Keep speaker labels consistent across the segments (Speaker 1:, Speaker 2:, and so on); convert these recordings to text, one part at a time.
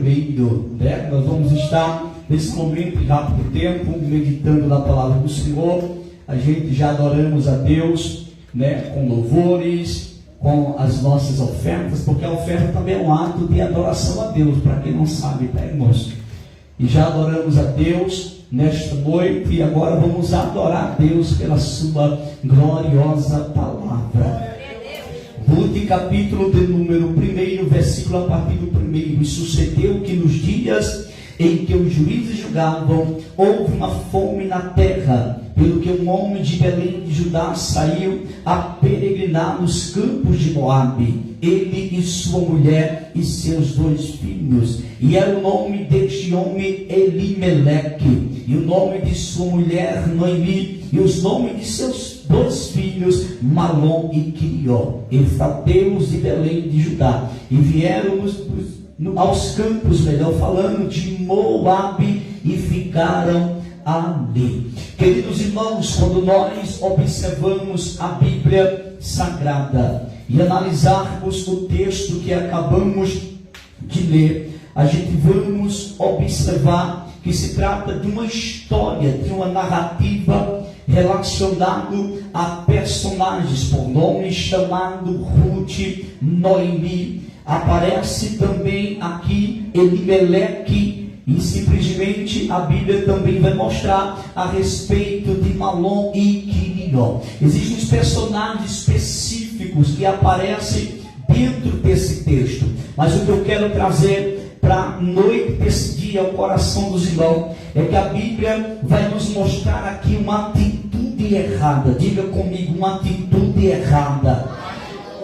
Speaker 1: primeiro, né? Nós vamos estar nesse momento de rápido tempo, meditando na palavra do Senhor. A gente já adoramos a Deus, né? Com louvores, com as nossas ofertas, porque a oferta também é um ato de adoração a Deus, para quem não sabe, tá, irmãos? E já adoramos a Deus nesta noite, e agora vamos adorar a Deus pela sua gloriosa palavra. Ruth, capítulo de número 1, versículo a partir do 1. E sucedeu que nos dias em que os juízes julgavam, houve uma fome na terra, pelo que um homem de Belém de Judá saiu a peregrinar nos campos de Moabe, ele e sua mulher e seus 2 filhos. E era o nome deste homem Elimeleque, e o nome de sua mulher Noemi, e os nomes de seus 2 filhos Malom e Quilió, efrateus de Belém de Judá. E vieram aos campos, melhor falando, de Moabe, e ficaram ali. Queridos irmãos, quando nós observamos a Bíblia Sagrada e analisarmos o texto que acabamos de ler, a gente vamos observar que se trata de uma história, de uma narrativa relacionado a personagens por nome, chamado Ruth, Noemi. Aparece também aqui Elimeleque, e simplesmente a Bíblia também vai mostrar a respeito de Malom e Quilió. Existem os personagens específicos que aparecem dentro desse texto, mas o que eu quero trazer para a noite desse dia ao coração dos irmãos é que a Bíblia vai nos mostrar aqui uma atitude errada. Diga comigo, uma atitude errada.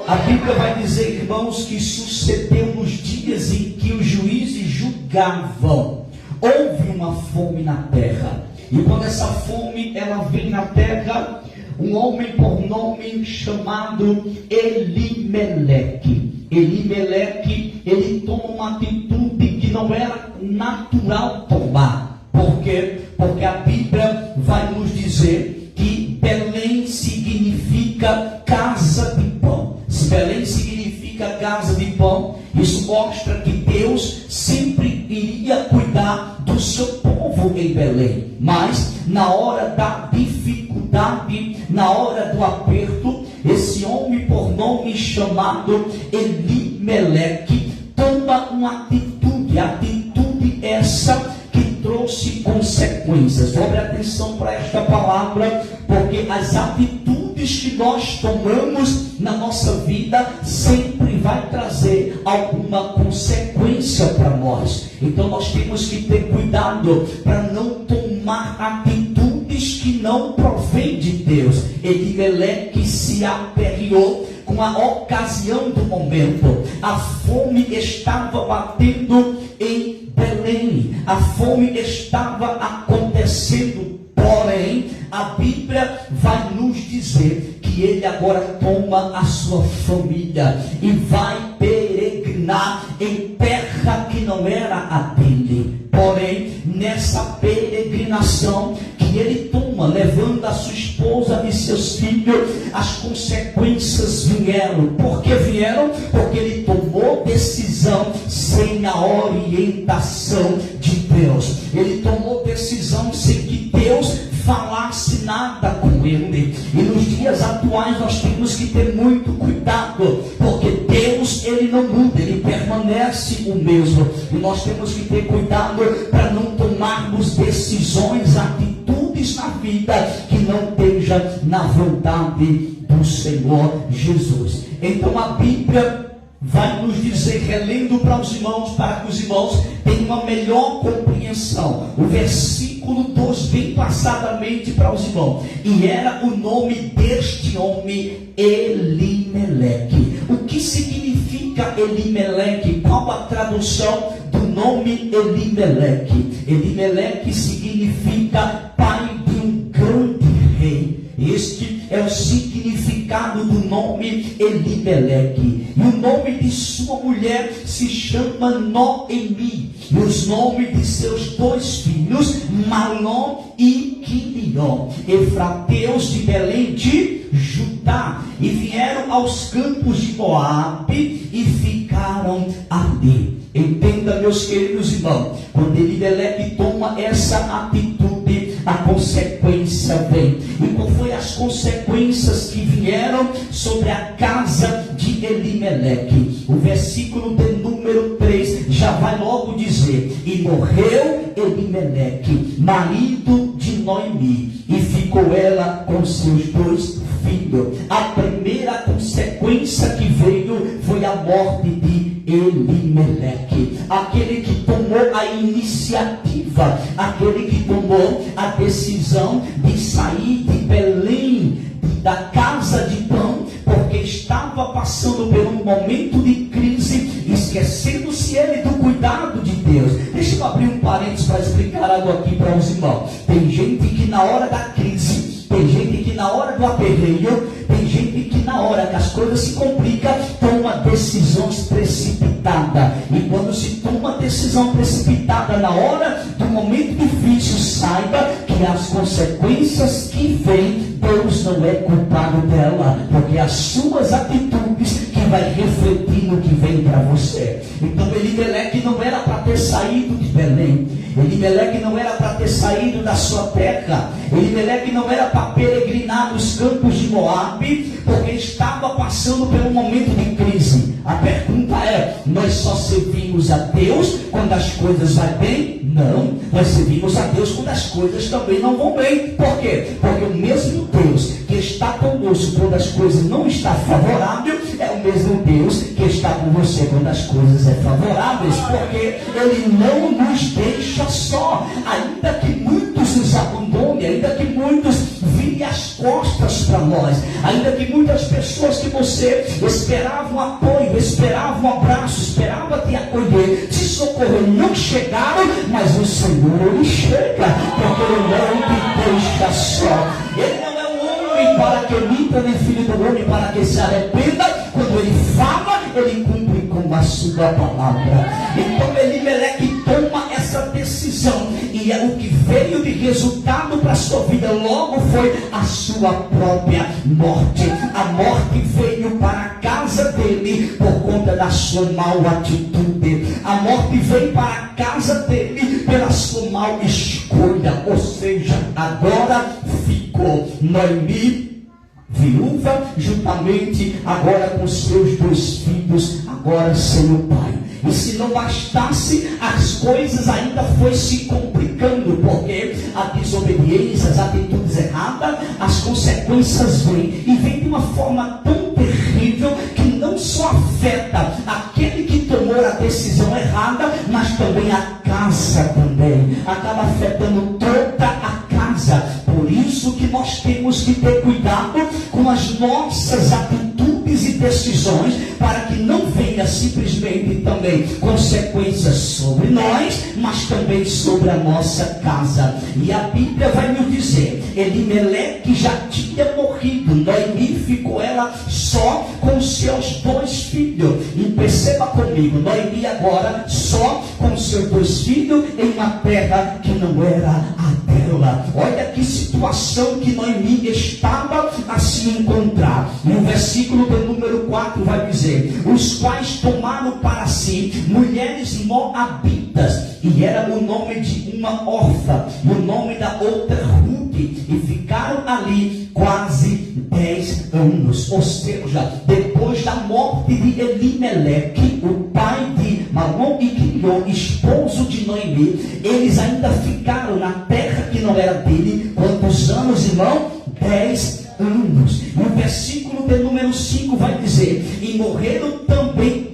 Speaker 1: A Bíblia vai dizer, irmãos, que sucedeu nos dias em que os juízes julgavam, houve uma fome na terra. E quando essa fome ela vem na terra, um homem por nome chamado Elimeleque. Elimeleque, ele toma uma atitude que não era natural tomar. Por quê? Porque a Bíblia vai nos dizer que Belém significa casa de pão. Se Belém significa casa de pão, isso mostra que Deus sempre iria cuidar do seu povo em Belém. Mas na hora da dificuldade, na hora do aperto, esse homem por nome chamado Elimeleque toma uma atitude essa que trouxe consequências. Preste atenção para esta palavra, porque as atitudes que nós tomamos na nossa vida sempre vai trazer alguma consequência para nós. Então nós temos que ter cuidado para não tomar atitudes que não provém de Deus. Elimeleque se aperreou com a ocasião do momento. A fome estava batendo em Belém, a fome estava acontecendo, porém a Bíblia vai nos dizer que ele agora toma a sua família e vai peregrinar em terra que não era a dele. Porém, nessa peregrinação que ele toma, levando a sua esposa e seus filhos, as consequências vieram. Por que vieram? Porque ele tomou decisão sem a orientação de Deus. Ele tomou decisão sem que Deus falasse nada com ele. E nos dias atuais nós temos que ter muito cuidado, porque Deus, ele não muda, ele permanece o mesmo. E nós temos que ter cuidado para não tomarmos decisões, atitudes na vida que não esteja na vontade do Senhor Jesus. Então a Bíblia vai nos dizer, relendo para os irmãos, para que os irmãos tenham uma melhor compreensão. O versículo 2 vem passadamente para os irmãos. E era o nome deste homem Elimeleque. O que significa Elimeleque? Qual a tradução do nome Elimeleque? Elimeleque significa pai de um grande rei. Este é o significado do nome Elimeleque. E o nome de sua mulher se chama Noemi. E os nomes de seus 2 filhos, Malom e Quilió, efrateus de Belém de Judá. E vieram aos campos de Moabe e ficaram ali. Entenda, meus queridos irmãos, quando Elimeleque toma essa atitude, a consequência vem. E qual foi as consequências que vieram sobre a casa de Elimeleque? O versículo de número 3 já vai logo dizer: e morreu Elimeleque, marido de Noemi, e ficou ela com seus 2 filhos. A primeira consequência que veio foi a morte de Elimeleque, aquele que tomou a iniciativa, aquele que tomou a decisão de sair de Belém, da casa de pão, porque estava passando por um momento de crise, esquecendo-se ele do cuidado de Deus. Deixa eu abrir um parênteses para explicar algo aqui para os irmãos. Tem gente que na hora da crise, tem gente que na hora do aperreio, tem gente que na hora que as coisas se complicam, toma decisões precipitadas. E quando se toma decisão precipitada na hora do momento difícil, saiba que as consequências que vêm, Deus não é culpado dela, porque as suas atitudes que vai refletir no que vem para você. Então Elimeleque não era para ter saído de Belém, Elimeleque não era para ter saído da sua terra, Elimeleque não era para peregrinar nos campos de Moabe, porque estava passando por um momento de crise. A pergunta é: nós só servimos a Deus quando as coisas vão bem? Não, nós servimos a Deus quando as coisas também não vão bem. Por quê? Porque o mesmo Deus que está conosco quando as coisas não estão favoráveis é o mesmo Deus que está com você quando as coisas são favoráveis, porque Ele não nos deixa só, ainda que muitos nos abandonem, ainda que muitos virem as costas para nós, ainda que muitas pessoas que você esperava um apoio, esperava um abraço, esperava te acolher, te socorrer, não chegaram, mas o Senhor Ele chega, porque Ele não te deixa só. Ele não é um homem para que minta, nem filho do homem para que se arrependa. Quando Ele fala, Ele cumpre com a sua palavra. Então Elimeleque toma essa decisão, e o que veio de resultado para a sua vida logo foi a sua própria morte. A morte veio para a casa dele por conta da sua mal atitude. A morte veio para a casa dele pela sua mal escolha. Ou seja, agora ficou Noemi viúva, juntamente agora com seus 2 filhos, agora sem o pai. E se não bastasse, as coisas ainda foi se complicando, porque a desobediência, as atitudes erradas, as consequências vêm, e vem de uma forma tão terrível que não só afeta aquele que tomou a decisão errada, mas também a casa também, acaba afetando toda a casa. Por isso que nós temos que ter cuidado com as nossas atitudes e decisões, para que não venha simplesmente também consequências sobre nós, mas também sobre a nossa casa. E a Bíblia vai nos dizer: Elimeleque já tinha morrido, Noemi ficou ela só com seus 2 filhos. E perceba comigo, Noemi agora só com seus 2 filhos em uma terra que não era a dela. Olha que situação que Noemi estava a se encontrar. E o versículo do número 4 vai dizer: os quais tomaram para si mulheres moabitas, e era o nome de uma órfã e o nome da outra Ruth, e ficaram ali quase 10 anos. Ou seja, depois da morte de Elimeleque, o pai de Malom e Quilion, esposo de Noemi, eles ainda ficaram na terra que não era dele. Quantos anos, irmão? 10 anos. E o versículo de número 5 vai dizer: e morreram também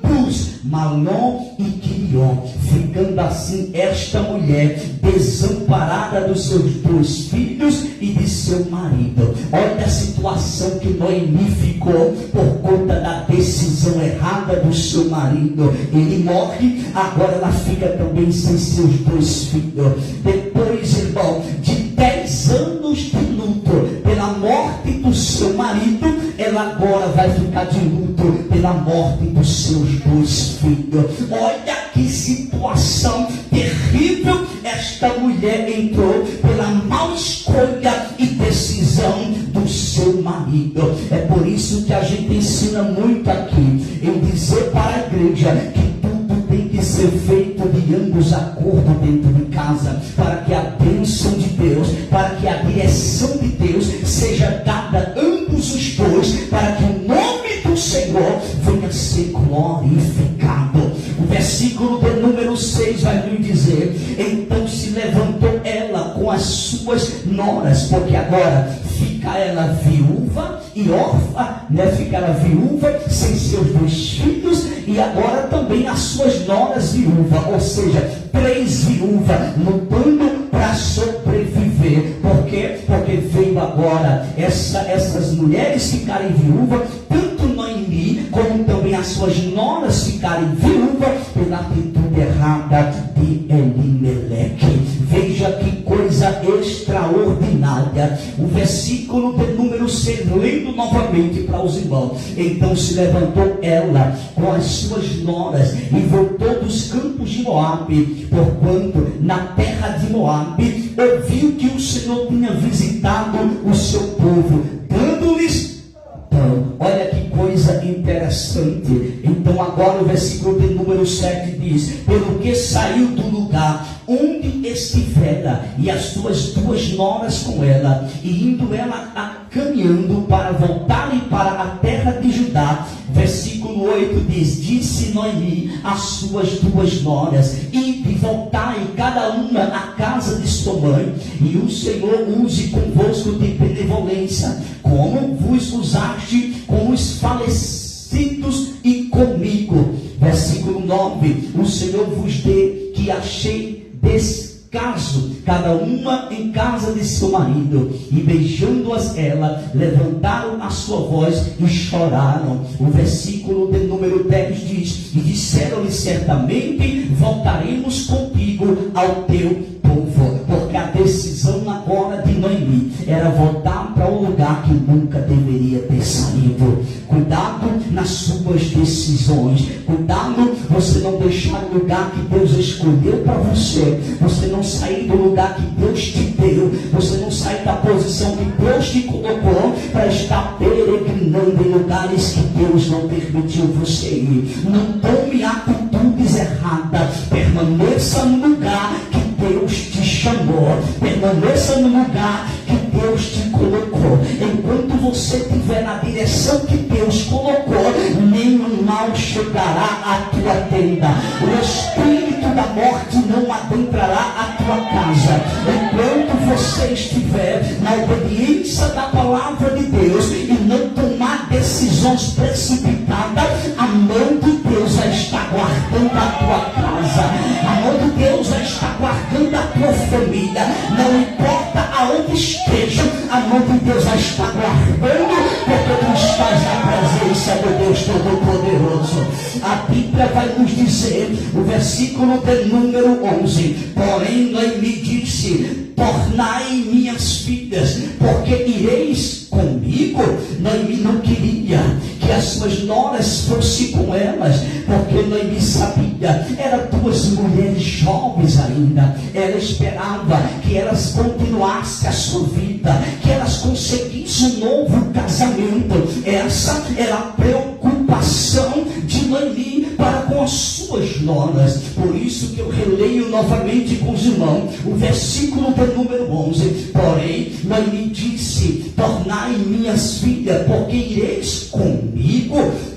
Speaker 1: ambos, Malom e Quilion, ficando assim esta mulher desamparada dos seus 2 filhos e de seu marido. Olha a situação que Noemi ficou por conta da decisão errada do seu marido. Ele morre, agora ela fica também sem seus 2 filhos. Depois, irmão, de 10 anos de luto pela morte do seu marido, ela agora vai ficar de luto pela morte dos seus 2 filhos. Olha que situação terrível esta mulher entrou pela mal escolha e decisão do seu marido. É por isso que a gente ensina muito aqui, em dizer para a igreja que tudo tem que ser ser feito de ambos acordo dentro de casa, para que a bênção de Deus, para que a direção de Deus seja dada a ambos os dois, para que o nome do Senhor venha a ser glorificado. O versículo de número 6 vai nos dizer: então se levantou ela com as suas noras, porque agora fica ela viúva e órfã, né? Fica ela viúva, sem seus 2 filhos, e agora também as suas noras viúvas, ou seja, 3 viúvas lutando para sobreviver. Por quê? Porque veio agora essas mulheres ficarem viúvas, tanto Noemi como também as suas noras ficarem viúvas pela atitude errada de Elimeleque. Veja que coisa extraordinária. O versículo de número 6, lendo novamente para os irmãos: então se levantou ela com as suas noras e voltou dos campos de Moabe, porquanto na terra de Moabe ouviu que o Senhor tinha visitado o seu povo, dando-lhes pão. Olha que coisa interessante. Então agora o versículo de número 7 diz: pelo que saiu do lugar onde estivera, e as suas 2 noras com ela, e indo ela caminhando para voltarem para a terra de Judá. Versículo 8 diz: disse Noemi às suas 2 noras: ide, voltai cada uma à casa de sua mãe, e o Senhor use convosco de benevolência, como vos usaste com os falecidos e comigo. Versículo 9: o Senhor vos dê que achei descaso, cada uma em casa de seu marido. E beijando-as ela, levantaram a sua voz e choraram. O versículo de número 10 diz: e disseram-lhe: certamente voltaremos contigo ao teu povo. Porque a decisão agora de Noemi era voltar para um lugar que nunca deveria ter saído. Cuidado nas suas decisões. Cuidado você não deixar o lugar que Deus escolheu para você. Você não sair do lugar que Deus te deu. Você não sair da posição que Deus te colocou para estar peregrinando em lugares que Deus não permitiu você ir. Não tome atitudes erradas. Permaneça no lugar que Deus te chamou. Permaneça no lugar que Deus te colocou. Enquanto você estiver na direção que Deus colocou, nenhum mal chegará à tua tenda. O espírito da morte não adentrará a tua casa. Enquanto você estiver na obediência da palavra de Deus e não tomar decisões precipitadas, a mão de Deus já está guardando a tua casa. A mão de Deus já está guardando a tua família. Não importa aonde esteja, a mão de Deus já está guardando, porque tu estás na presença do Deus Todo-Poderoso. A Bíblia vai nos dizer, o versículo de número 11: porém Noemi disse: tornai minhas filhas, porque ireis comigo. Noemi não queria que as suas noras fossem com elas, porque Noemi sabia, eram 2 mulheres jovens ainda. Ela esperava que elas continuassem a sua vida, que elas conseguissem um novo casamento. Essa era a preocupação de Noemi para com as suas noras. Por isso que eu releio novamente com os irmãos o versículo de número 11: porém Noemi disse: tornai minhas filhas, porque ireis comigo.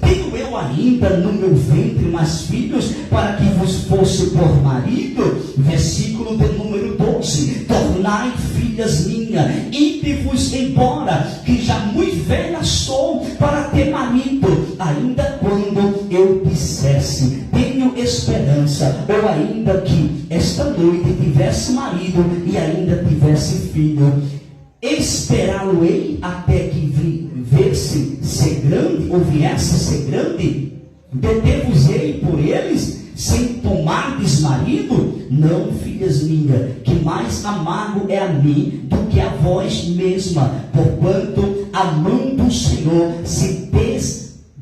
Speaker 1: Tenho eu ainda no meu ventre mais filhos, para que vos fosse por marido. Versículo de número 12: tornai filhas minhas, ide-vos embora, que já muito velha sou para ter marido, ainda quando eu dissesse: tenho esperança, ou ainda que esta noite tivesse marido e ainda tivesse filho, esperá-lo-ei até que viesse ser grande, ou viesse ser grande? Deter-vos-ei por eles, sem tomardes marido? Não, filhas minhas, que mais amargo é a mim do que a vós mesma, porquanto a mão do Senhor se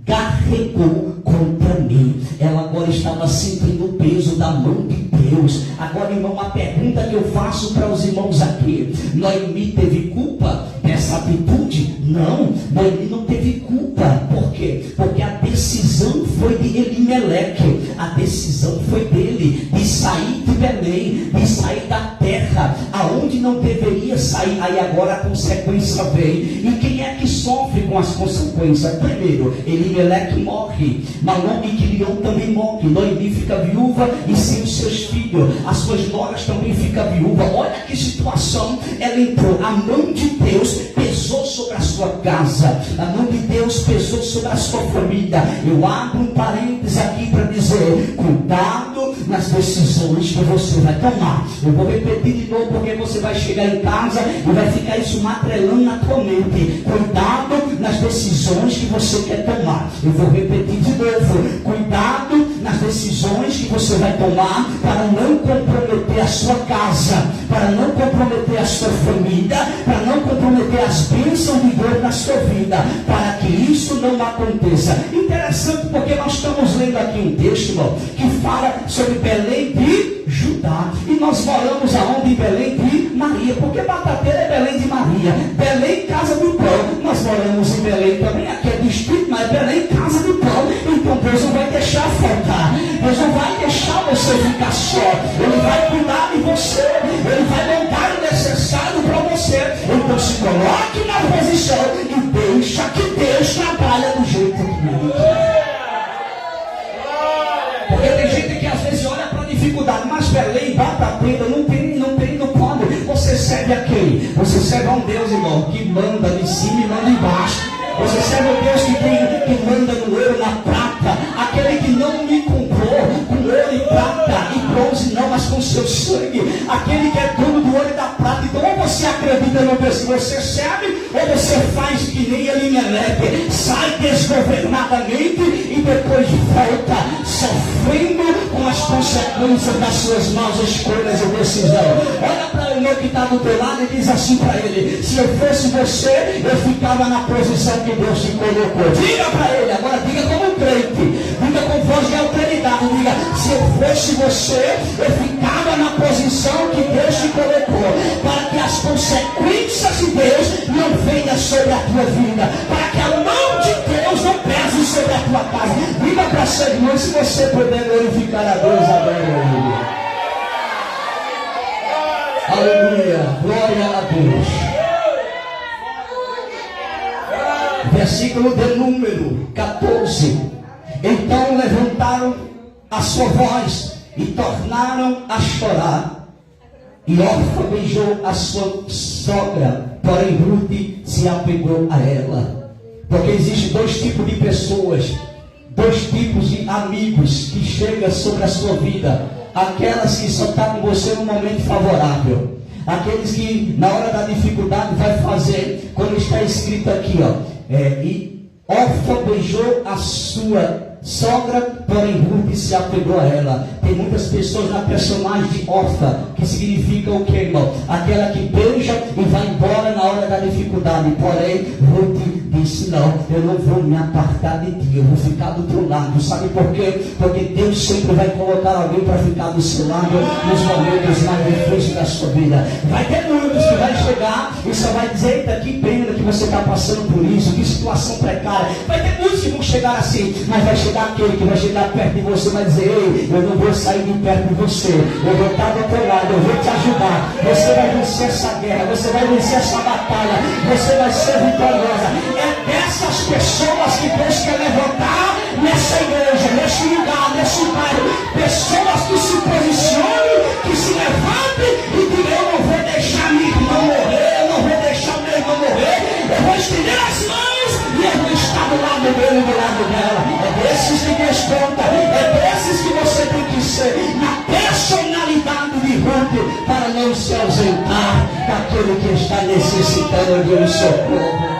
Speaker 1: descarregou contra mim. Ela agora estava sentindo o peso da mão de Deus. Agora, irmão, a pergunta que eu faço para os irmãos aqui: Noemi teve culpa dessa atitude? Não, Noemi não teve culpa. Por quê? Porque a decisão foi de Elimeleque. A decisão foi dele, de sair de Belém, de sair da terra, aonde não deveria sair. Aí agora a consequência vem. E quem é que sofre com as consequências? Primeiro, Elimeleque morre, Malom e Quilion também morre, Noemi fica viúva e sem os seus filhos, as suas noras também ficam viúvas. Olha que situação ela entrou. A mão de Deus pesou sobre a sua casa, a mão de Deus pesou sobre a sua família. Eu abro um parênteses aqui para dizer: cuidado nas decisões que você vai tomar. Eu vou repetir de novo, porque você vai chegar em casa e vai ficar isso matrelando na tua mente. Cuidado nas decisões que você quer tomar. Eu vou repetir de novo: cuidado nas decisões que você vai tomar, para não comprometer a sua casa, para não comprometer a sua família, para não comprometer as bênçãos de Deus na sua vida, para que isso não aconteça. Interessante, porque nós estamos lendo aqui um texto, irmão, que fala sobre Belém de Judá, e nós moramos aonde? Em Belém de Maria, porque Batateira é Belém de Maria, Belém casa do pão. Nós moramos em Belém também, aqui é distrito, mas é Belém casa do pão. Então Deus não vai deixar faltar, Deus não vai deixar você ficar só, Ele vai cuidar de você, Ele vai mandar o necessário para você. Então se coloque na posição e deixa que Deus trabalha do jeito que Ele quer. Porque tem gente que às vezes olha para a dificuldade, mas Belém, Batateira, não pode. Você serve a quem? Você serve a um Deus, irmão, que manda de cima e manda embaixo. Você serve a Deus que manda no ouro, na prata, aquele que não me comprou com ouro e prata e bronze não, mas com seu sangue, aquele que é dono do ouro e da prata. Então ou você acredita no Deus que você serve, ou você faz que nem Elimeleque, sai desgovernadamente e depois volta sofrendo com as consequências das suas más escolhas e decisão. Olha para o irmão que está do teu lado e diz assim para ele: se eu fosse você, eu ficava na posição que Deus te colocou. Diga para ele, agora diga como crente, diga com voz de autoridade, diga: se eu fosse você, eu ficava na posição que Deus te colocou, para que as consequências de Deus não venham sobre a tua vida, para que a mão de Deus não pese sobre a tua casa. Diga para seu irmão, se você puder glorificar a Deus agora. Aleluia, glória a Deus. Versículo de número 14. Então levantaram a sua voz e tornaram a chorar. E Orfa beijou a sua sogra, porém Ruth se apegou a ela. Porque existem dois tipos de pessoas, dois tipos de amigos que chegam sobre a sua vida. Aquelas que só estão com você no momento favorável, aqueles que na hora da dificuldade vai fazer, como está escrito aqui, e Orfa beijou a sua sogra, porém Ruth se apegou a ela. Tem muitas pessoas na personagem de Orfa, que significa o que, irmão? Aquela que beija e vai embora na hora da dificuldade. Porém Ruth disse: não, eu não vou me apartar de ti, eu vou ficar do teu lado. Sabe por quê? Porque Deus sempre vai colocar alguém para ficar do seu lado nos momentos mais difíceis da sua vida. Vai ter muitos que vai chegar e só vai dizer: eita, que pena que você está passando por isso, que situação precária. Vai ter muitos que vão chegar assim, mas vai chegar aquele que vai chegar perto de você e vai dizer: ei, eu não vou sair de perto de você, eu vou estar do teu lado, eu vou te ajudar, você vai vencer essa guerra, você vai vencer essa batalha, você vai ser vitoriosa. É dessas pessoas que Deus quer levantar nessa igreja, nesse lugar, nesse bairro, pessoas que se posicionem, que se levantem e digam: eu não vou deixar minha irmã morrer, eu não vou deixar meu irmão morrer, eu vou estender as mãos e eu vou estar do lado dele e do lado dela. É desses que Deus conta, é desses que você tem que ser, na personalidade de Ruth, para não se ausentar daquele que está necessitando de um socorro.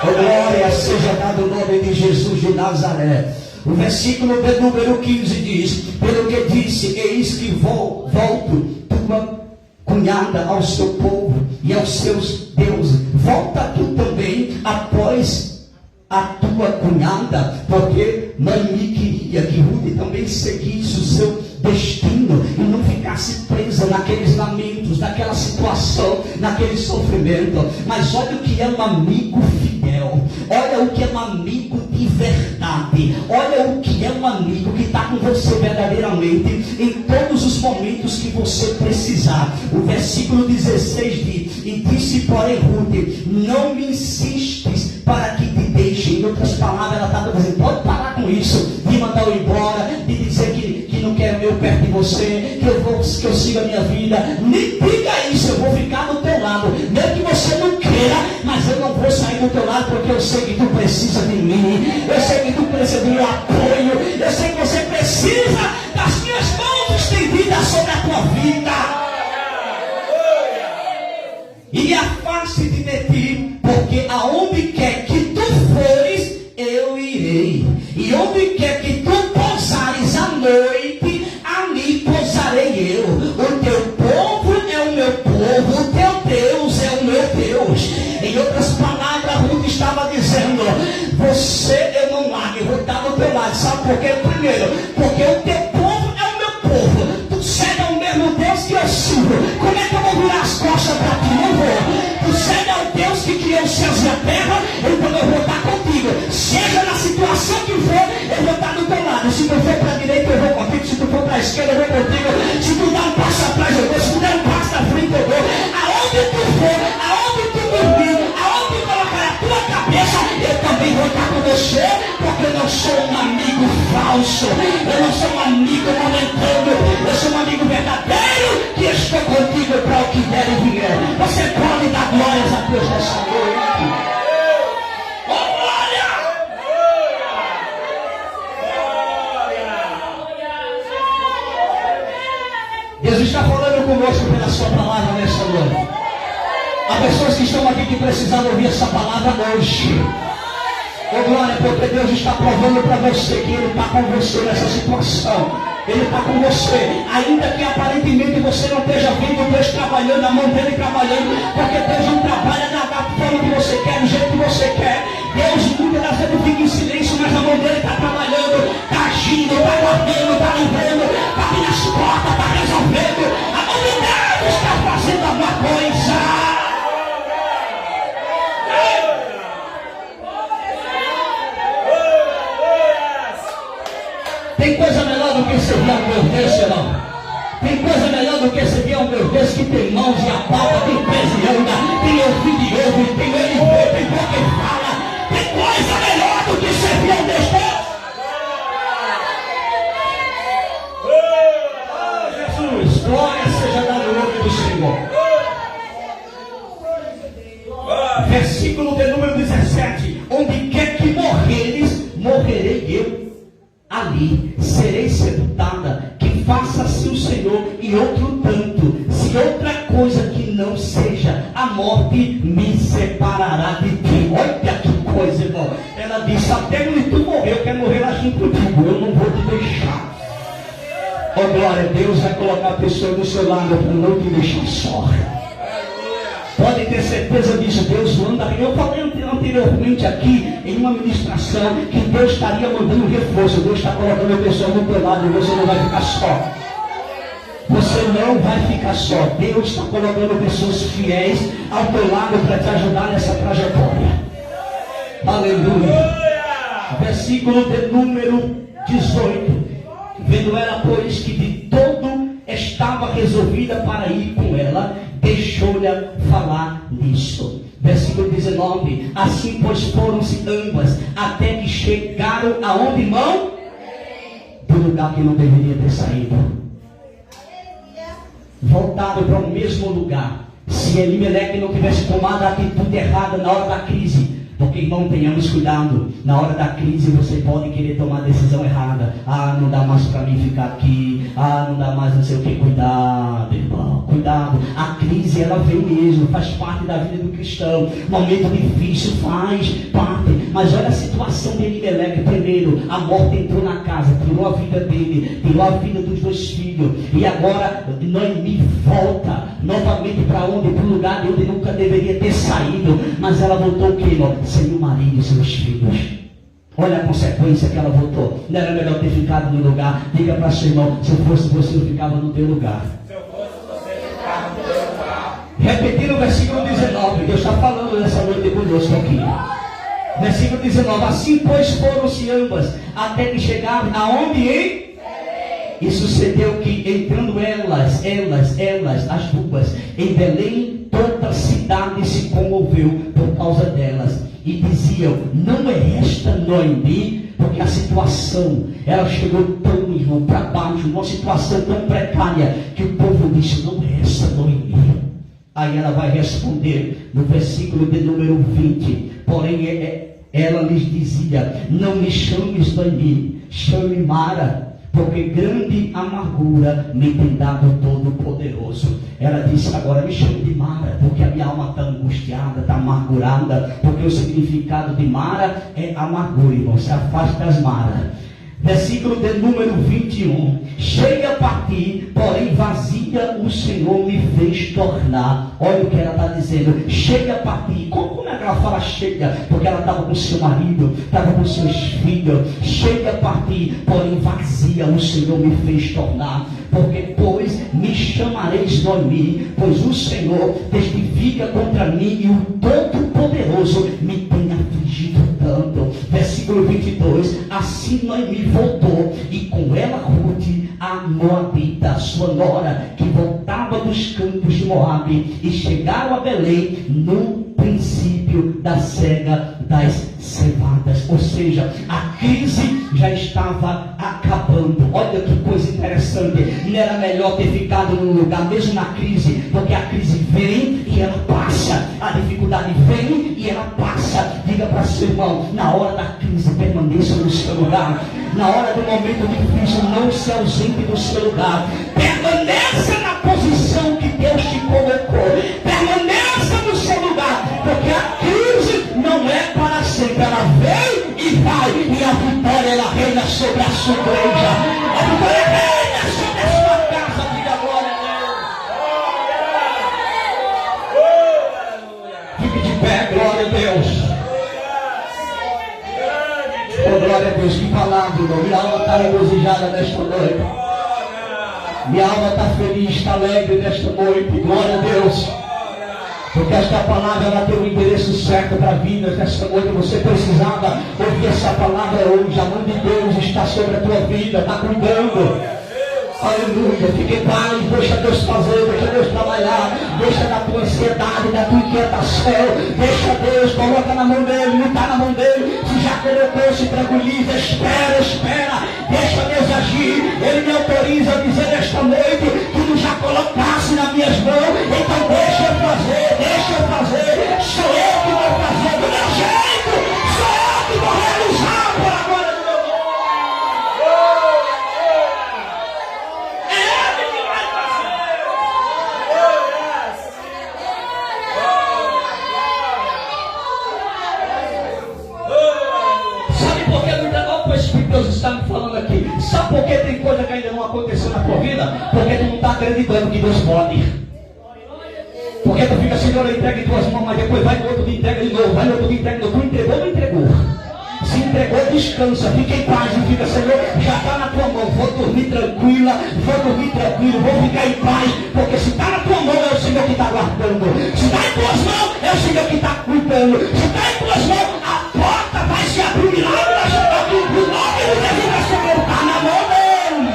Speaker 1: Glória seja dada o nome de Jesus de Nazaré. O versículo de número 15 diz: pelo que disse, eis que volto tua cunhada ao seu povo e aos seus deuses. Volta tu também após a tua cunhada, porque Noemi queria que Ruth também seguisse o seu destino e não ficasse presa naqueles lamentos, naquela situação, naquele sofrimento. Mas olha o que é um amigo fiel, olha o que é um amigo de de verdade. Olha o que é um amigo que está com você verdadeiramente em todos os momentos que você precisar. O versículo 16 diz: e disse, porém, Ruth, não me insistes para que te deixe. Em outras palavras, ela está dizendo: pode parar com isso, de mandar eu embora, de dizer que não quero eu perto de você, que eu siga a minha vida. Nem diga isso, eu vou ficar do teu lado, mesmo que você não queira, mas eu não vou sair do teu lado, porque eu sei que tu precisa de mim, eu sei que tu precisa do meu apoio, eu sei que você precisa das minhas mãos estendidas sobre a tua vida. E afaste-te de ti, porque aonde quer que tu fores, eu irei, e onde quer que tu pousares à noite, ali pousarei eu. O teu povo é o meu povo, o teu Deus é o meu Deus. Em outras palavras, Ruth estava dizendo: você eu não largo, eu vou estar do teu lado. Sabe por quê? Primeiro, porque o teu povo é o meu povo, tu serve ao mesmo Deus que eu sirvo. Como é que eu vou virar as costas para ti? Não vou. Tu serve ao Deus que criou os céus e a terra, então eu vou estar contigo. Seja na situação que for, eu vou estar do teu lado. Se tu for para a direita, eu vou contigo. Se tu for para a esquerda, eu vou contigo. Se tu dá um passo atrás, eu vou. Se tu der um passo à frente, eu vou. Aonde tu for, aonde tu dormir, aonde colocar a tua cabeça, eu também vou estar com você, porque eu não sou um amigo falso, eu não sou um amigo momentâneo, eu sou um amigo verdadeiro, que estou contigo para o que der e vier. Você pode dar glórias a Deus nessa noite. Deus está falando conosco pela sua palavra nessa noite. Há pessoas que estão aqui que precisam ouvir essa palavra hoje. Oh glória, porque Deus está provando para você que Ele está com você nessa situação. Ele está com você, ainda que aparentemente você não esteja vendo Deus trabalhando, a mão dele trabalhando, porque Deus não trabalha da forma que você quer, do jeito que você quer. Deus muitas das vezes fica em silêncio, mas a mão dele está trabalhando, está agindo, está guardando, está livrando, está abrindo as portas, está resolvendo. A mão de Deus está fazendo alguma coisa. Tem coisa melhor do que servir ao meu Deus, irmão. Tem coisa melhor do que servir ao meu Deus, que tem mãos e a palma, tem pés e anda, tem ouvido e ouve, tem olho e vê, tem boca e fala. Tem coisa melhor do que servir ao meu Deus. Oh, Jesus, glória seja dada no nome do Senhor. Versículo de número 17: onde quer que morreres, morrerei eu. Ali serei sepultada, que faça-se o Senhor e outro tanto, se outra coisa que não seja a morte me separará de ti. Olha que coisa, irmão. Ela disse: até quando tu morrer, eu quero morrer lá junto contigo, eu não vou te deixar. Oh glória, Deus vai colocar a pessoa do seu lado para não te deixar só. Pode ter certeza disso. Deus anda. Eu falei anteriormente aqui em uma ministração que Deus estaria mandando reforço. Deus está colocando a pessoa do teu lado e você não vai ficar só. Você não vai ficar só. Deus está colocando pessoas fiéis ao teu lado para te ajudar nessa trajetória. Aleluia. Versículo de número 18. Vendo ela, pois, que de todo estava resolvida para ir com ela, deixou-lhe falar nisso. Versículo 19. Assim, pois, foram-se ambas, até que chegaram aonde, irmão? Do lugar que não deveria ter saído. Voltaram para o mesmo lugar. Se Elimeleque não tivesse tomado a atitude errada na hora da crise. Porque, irmão, tenhamos cuidado. Na hora da crise você pode querer tomar a decisão errada. Ah, não dá mais para mim ficar aqui. Ah, não dá mais não sei o que. Cuidado, irmão, cuidado. A crise, ela vem mesmo, faz parte da vida do cristão. Momento difícil, faz parte. Mas olha a situação de Elimeleque. Primeiro, a morte entrou na casa, tirou a vida dele, tirou a vida dos dois filhos. E agora Noemi volta novamente para onde? Para o lugar de onde nunca deveria ter saído. Mas ela voltou o quê, irmão? Sem o marido e seus filhos. Olha a consequência que ela voltou. Não era melhor ter ficado no lugar? Diga para seu irmão: se eu fosse você, eu ficava no teu lugar. Repetindo o versículo 19. Deus está falando nessa noite conosco aqui. Versículo 19. Assim, pois, foram-se ambas, até que chegaram aonde, hein? E sucedeu que, entrando elas, as duas, em Belém, toda a cidade se comoveu por causa delas. E diziam, não é esta Noemi? Porque a situação, ela chegou tão, irmão, para baixo, uma situação tão precária, que o povo disse, não é esta Noemi. Aí ela vai responder, no versículo de número 20, porém ela lhes dizia, não me chames Noemi, chame Mara, porque grande amargura me tem dado Todo-Poderoso. Ela disse, agora me chame de Mara, porque a minha alma está angustiada, está amargurada, porque o significado de Mara é amargura, irmão, se afasta das maras. Versículo de número 21. Cheia a partir, porém vazia o Senhor me fez tornar. Olha o que ela está dizendo. Cheia a partir. Como é que ela fala cheia? Porque ela estava com seu marido, estava com seus filhos. Cheia a partir, porém vazia o Senhor me fez tornar. Porque pois me chamareis Noemi, pois o Senhor testifica contra mim e o Todo-Poderoso me tem afligido tanto. Versículo 22. Assim Noemi voltou, e com ela Ruth, a Moabita, sua nora, que voltava dos campos de Moabe, e chegaram a Belém no princípio da cega das cevadas. Ou seja, a crise já estava acabando. Olha que coisa interessante. Não era melhor ter ficado num lugar, mesmo na crise, porque a crise vem e ela passa, a dificuldade vem e ela passa. Diga para seu irmão, na hora da crise permaneça no seu lugar. Na hora do momento difícil, não se ausente do seu lugar. Permaneça na posição que Deus te colocou. Permaneça no seu lugar, porque a crise não é para sempre. Ela vem e vai, e a vitória ela reina sobre a sua igreja. A vitória reina sobre a sua casa. Diga glória a Deus. Fique de pé, glória a Deus. Oh, glória a Deus, que palavra, irmão. Minha alma está regozijada nesta noite. Minha alma está feliz, está alegre nesta noite. Glória a Deus. Porque esta palavra ela tem o endereço certo para a vida. Nesta noite você precisava ouvir essa palavra hoje. A mão de Deus está sobre a tua vida, está cuidando. Aleluia, fique em paz, deixa Deus fazer, deixa Deus trabalhar, deixa da tua ansiedade, da tua inquietação, deixa Deus, coloca na mão dele, não está na mão dele, se já colocou, se tranquiliza, espera, deixa Deus agir. Ele me autoriza a dizer esta noite, tudo já colocasse nas minhas mãos, então deixa eu fazer, sou eu que vou fazer do meu jeito, sou eu que vou realizar por agora. Deus está me falando aqui. Sabe por que tem coisa que ainda não aconteceu na tua vida? Porque tu não está acreditando que Deus pode. Porque tu fica, Senhor, eu entrego em tuas mãos, mas depois vai no outro dia entrega de novo, vai no outro dia entrega de novo. Tu entregou ou não entregou? Se entregou, descansa, fica em paz e fica, Senhor, já está na tua mão, vou dormir tranquilo, vou ficar em paz, porque se está na tua mão é o Senhor que está guardando, se está em tuas mãos é o Senhor que está cuidando, se está em tuas mãos a porta vai se abrir, o milagre vai chegar, o nome de Jesus vai se voltar na mão dele.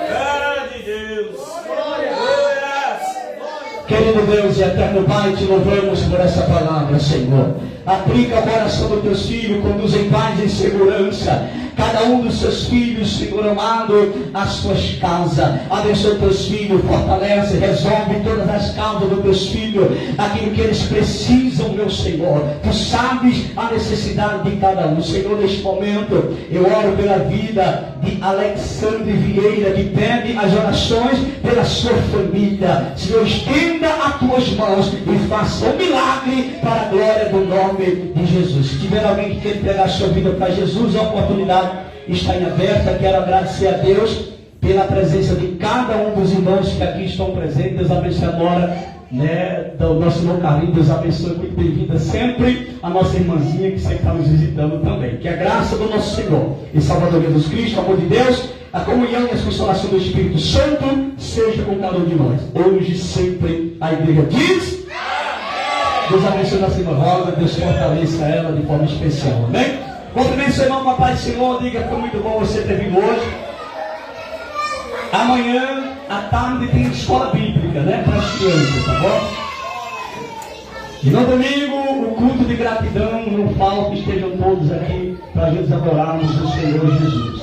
Speaker 1: Glória de Deus. Querido Deus e eterno Pai, te louvamos por essa palavra, Senhor. Aplica o coração dos teus filhos, conduz em paz e segurança. Cada um dos seus filhos, Senhor amado, as suas casas. Abençoa teus filhos, fortalece, resolve todas as causas dos teus filhos, aquilo que eles precisam, meu Senhor. Tu sabes a necessidade de cada um. Senhor, neste momento, eu oro pela vida de Alexandre Vieira, que pede as orações pela sua família. Senhor, estenda as tuas mãos e faça um milagre para a glória do nome de Jesus. Se tiver alguém que quer entregar a sua vida para Jesus, a oportunidade está em aberta. Quero agradecer a Deus pela presença de cada um dos irmãos que aqui estão presentes. Deus abençoe a Nora, do nosso irmão Carlinhos. Deus abençoe, muito bem-vinda sempre a nossa irmãzinha que sempre está nos visitando também. Que a graça do nosso Senhor e Salvador Jesus Cristo, o amor de Deus, a comunhão e a consolação do Espírito Santo seja com cada um de nós, hoje e sempre. A igreja diz: Amém.
Speaker 2: Deus abençoe nossa irmã Rosa, Deus fortaleça ela de forma especial, amém? Cumprimento seu irmão com a paz do Senhor, diga que foi muito bom você ter vindo hoje. Amanhã, à tarde, tem escola bíblica, né? Para as crianças, tá bom? E no domingo, o culto de gratidão, não falta, estejam todos aqui para a gente adorarmos o Senhor Jesus.